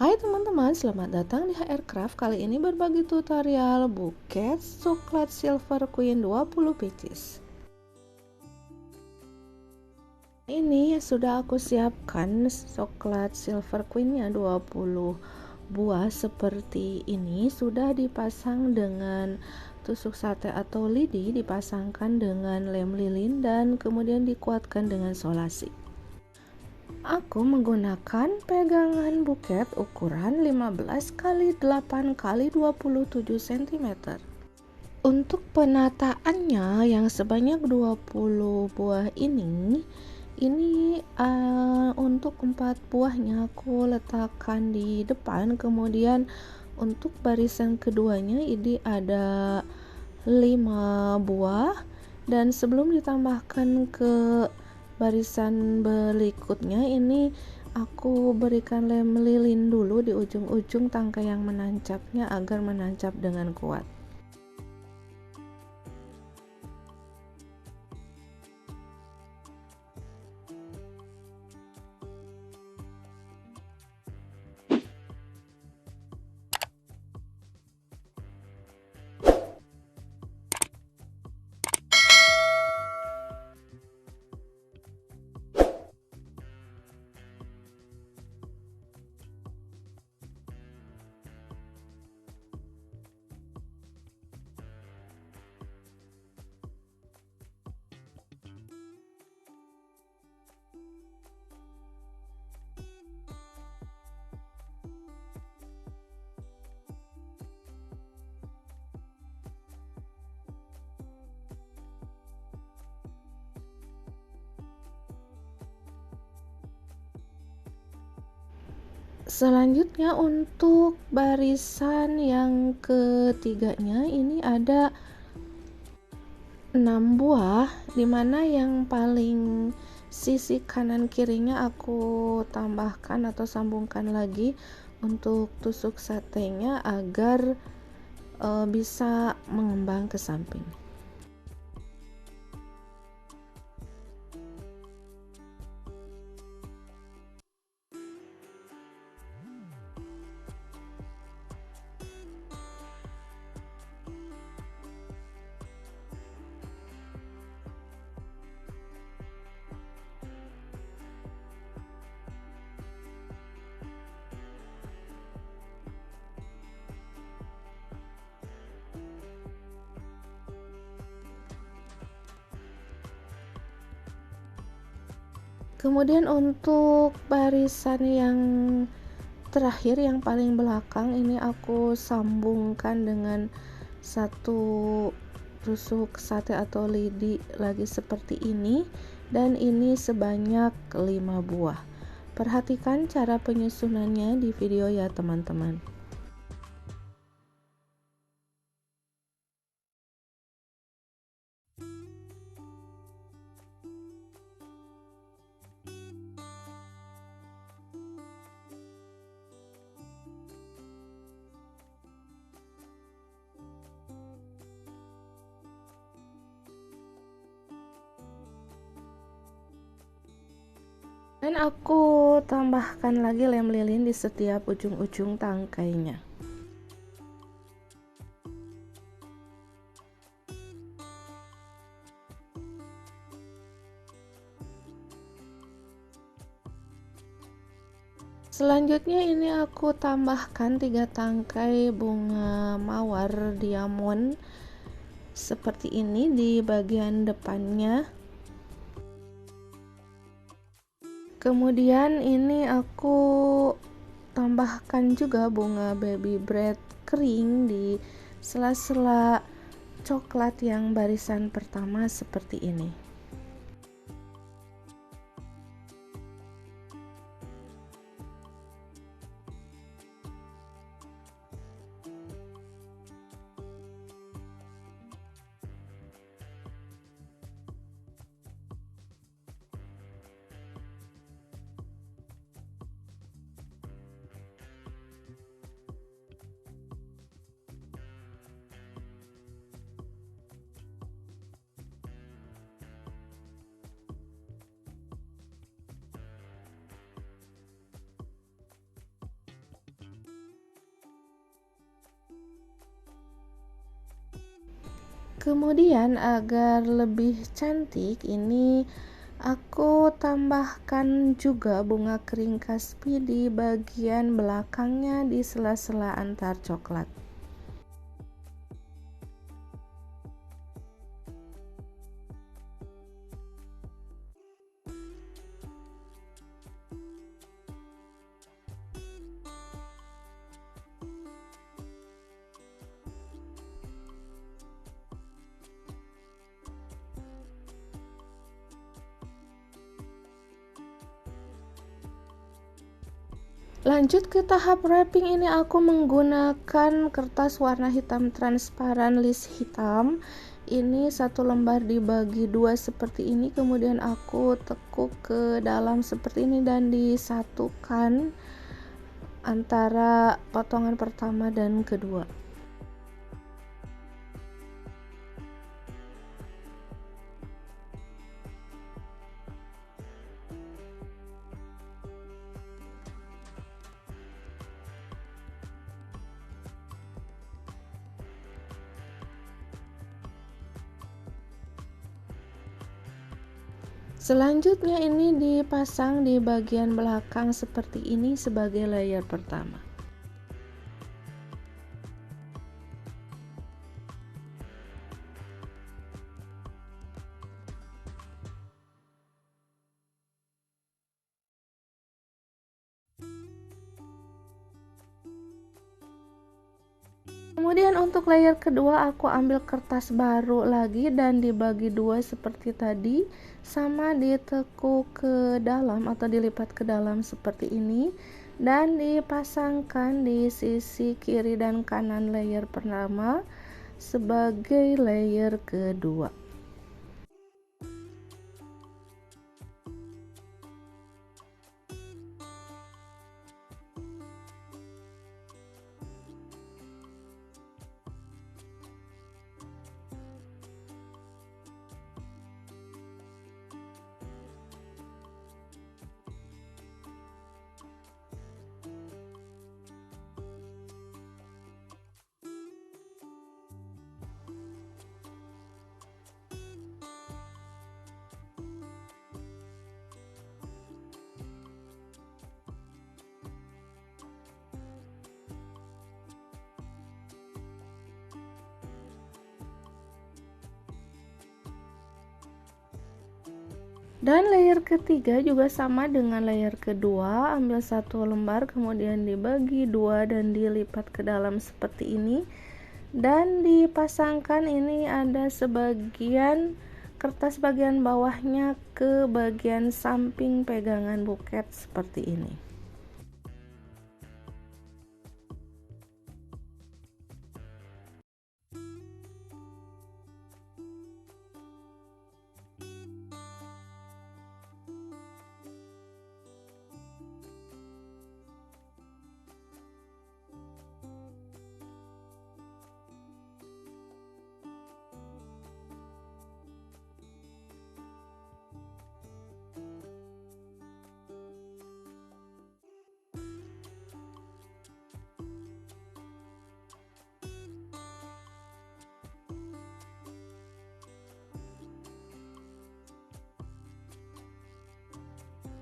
Hai teman-teman, selamat datang di HR Craft. Kali ini berbagi tutorial buket coklat Silver Queen 20 pieces. Ini sudah aku siapkan coklat Silver Queennya 20 buah seperti ini. Sudah dipasang dengan tusuk sate atau lidi, dipasangkan dengan lem lilin dan kemudian dikuatkan dengan solasi. Aku menggunakan pegangan buket ukuran 15 x 8 x 27 cm. Untuk penataannya yang sebanyak 20 buah ini untuk 4 buahnya aku letakkan di depan, kemudian untuk barisan keduanya ini ada 5 buah, dan sebelum ditambahkan ke barisan berikutnya ini aku berikan lem lilin dulu di ujung-ujung tangkai yang menancapnya agar menancap dengan kuat. Selanjutnya untuk barisan yang ketiganya ini ada 6 buah, dimana yang paling sisi kanan kirinya aku tambahkan atau sambungkan lagi untuk tusuk satenya agar bisa mengembang ke samping. Kemudian untuk barisan yang terakhir yang paling belakang ini aku sambungkan dengan satu tusuk sate atau lidi lagi seperti ini, dan ini sebanyak 5 buah. Perhatikan cara penyusunannya di video ya teman-teman. Dan aku tambahkan lagi lem lilin di setiap ujung-ujung tangkainya. Selanjutnya ini aku tambahkan 3 tangkai bunga mawar diamond seperti ini di bagian depannya. Kemudian ini aku tambahkan juga bunga baby bread kering di sela-sela coklat yang barisan pertama seperti ini. Kemudian agar lebih cantik ini aku tambahkan juga bunga kering kaspi di bagian belakangnya di sela-sela antar coklat. Lanjut ke tahap wrapping, ini aku menggunakan kertas warna hitam transparan list hitam. Ini satu lembar dibagi dua seperti ini, kemudian aku tekuk ke dalam seperti ini dan disatukan antara potongan pertama dan kedua. Selanjutnya ini dipasang di bagian belakang seperti ini sebagai layer pertama. Kemudian untuk layer kedua aku ambil kertas baru lagi dan dibagi dua seperti tadi, sama ditekuk ke dalam atau dilipat ke dalam seperti ini dan dipasangkan di sisi kiri dan kanan layer pertama sebagai layer kedua. Dan layer ketiga juga sama dengan layer kedua, ambil satu lembar kemudian dibagi dua dan dilipat ke dalam seperti ini dan dipasangkan. Ini ada sebagian kertas bagian bawahnya ke bagian samping pegangan buket seperti ini.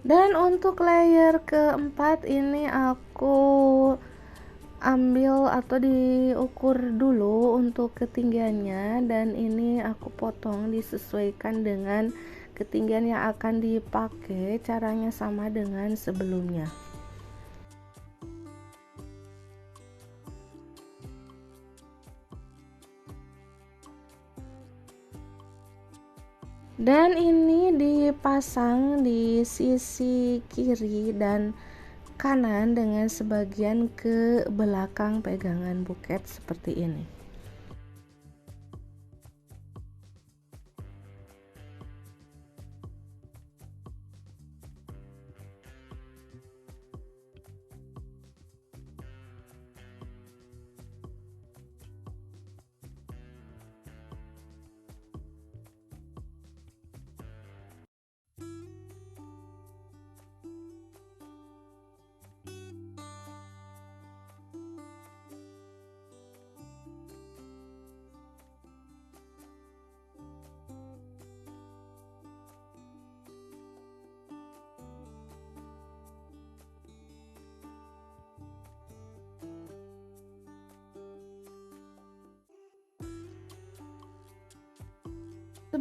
Dan untuk layer keempat ini aku ambil atau diukur dulu untuk ketinggiannya dan ini aku potong disesuaikan dengan ketinggian yang akan dipakai. Caranya sama dengan sebelumnya. Dan ini dipasang di sisi kiri dan kanan dengan sebagian ke belakang pegangan buket seperti ini.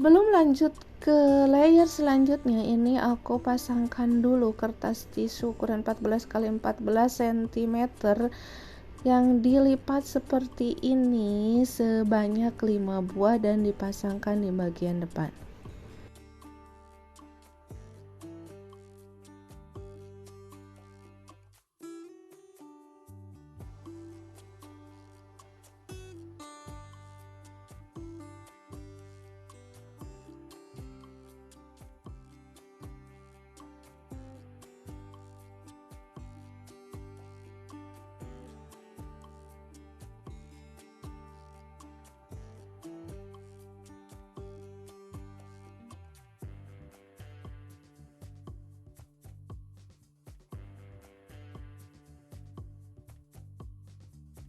Sebelum lanjut ke layer selanjutnya, ini aku pasangkan dulu kertas tisu ukuran 14 kali 14 cm yang dilipat seperti ini sebanyak 5 buah dan dipasangkan di bagian depan.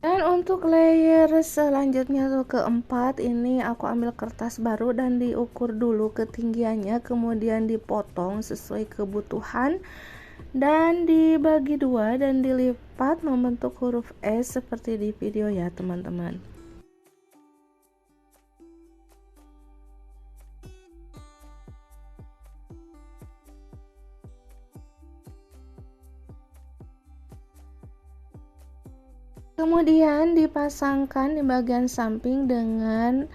Dan untuk layer selanjutnya atau keempat, ini aku ambil kertas baru dan diukur dulu ketinggiannya, kemudian dipotong sesuai kebutuhan dan dibagi dua dan dilipat membentuk huruf S seperti di video ya teman-teman. Kemudian dipasangkan di bagian samping dengan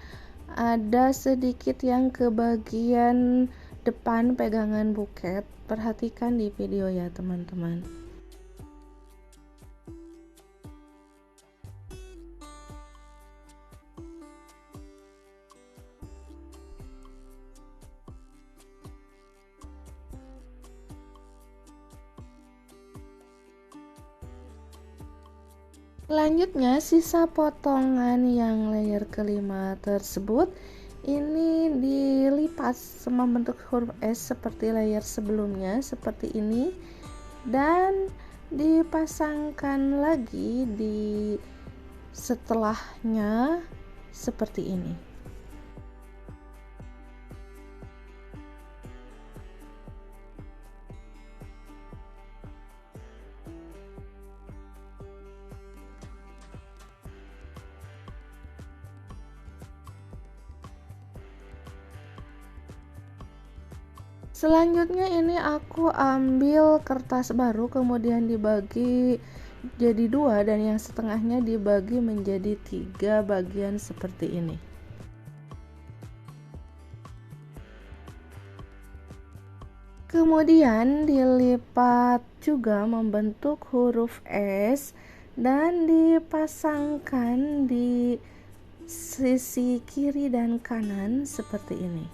ada sedikit yang ke bagian depan pegangan buket. Perhatikan di video ya teman-teman. Selanjutnya, sisa potongan yang layer kelima tersebut ini dilipat membentuk huruf S seperti layer sebelumnya, seperti ini, dan dipasangkan lagi di setelahnya seperti ini. Selanjutnya ini aku ambil kertas baru, kemudian dibagi jadi dua dan yang setengahnya dibagi menjadi 3 bagian seperti ini. Kemudian dilipat juga membentuk huruf S dan dipasangkan di sisi kiri dan kanan seperti ini.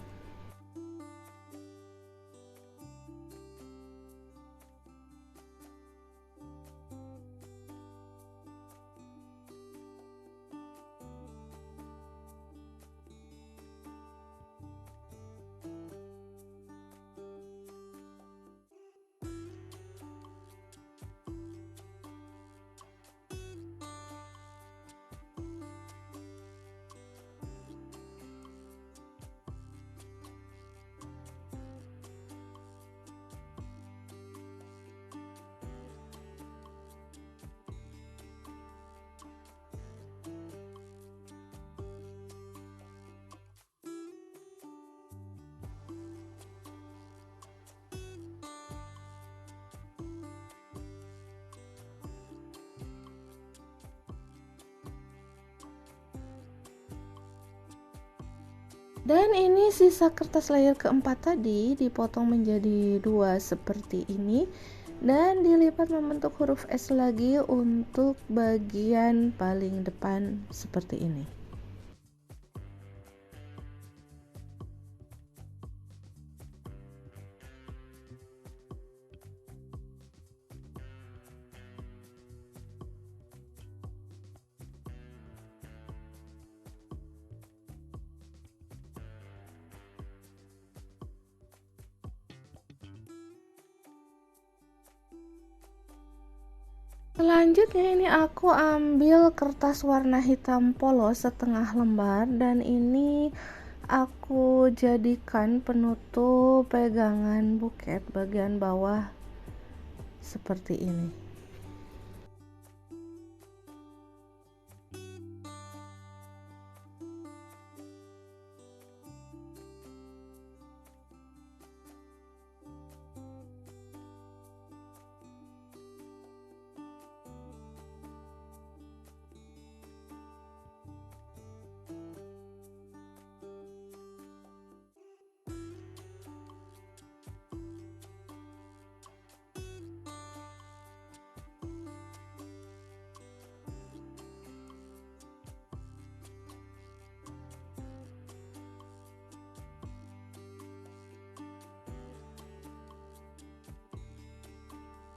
Dan ini sisa kertas layer keempat tadi dipotong menjadi 2 seperti ini dan dilipat membentuk huruf S lagi untuk bagian paling depan seperti ini. Selanjutnya ini aku ambil kertas warna hitam polos setengah lembar dan ini aku jadikan penutup pegangan buket bagian bawah seperti ini.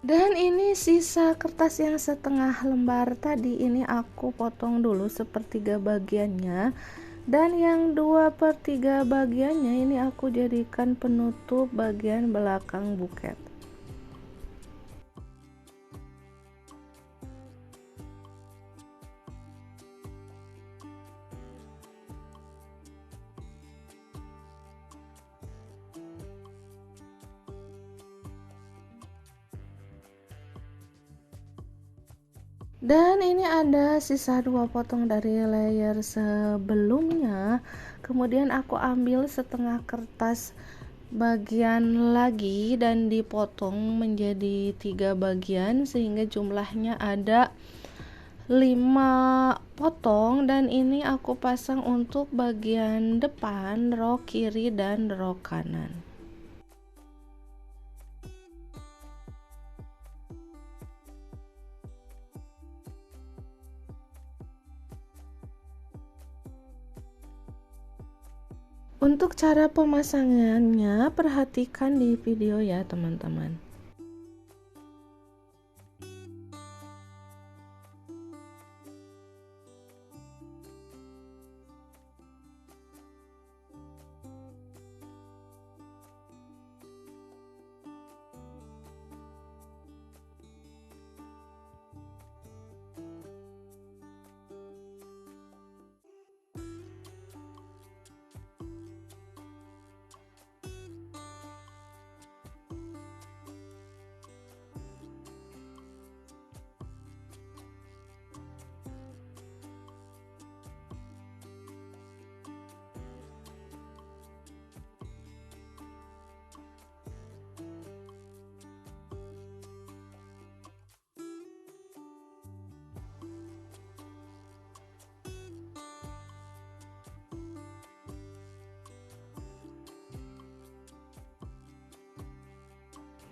Dan ini sisa kertas yang setengah lembar tadi, ini aku potong dulu sepertiga bagiannya, dan yang 2/3 bagiannya ini aku jadikan penutup bagian belakang buket. Dan ini ada sisa 2 potong dari layer sebelumnya, kemudian aku ambil setengah kertas bagian lagi dan dipotong menjadi 3 bagian sehingga jumlahnya ada 5 potong, dan ini aku pasang untuk bagian depan, rok kiri dan rok kanan. Untuk cara pemasangannya, perhatikan di video ya teman-teman.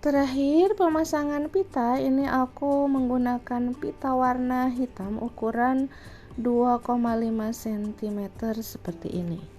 Terakhir, pemasangan pita, ini aku menggunakan pita warna hitam ukuran 2,5 cm seperti ini.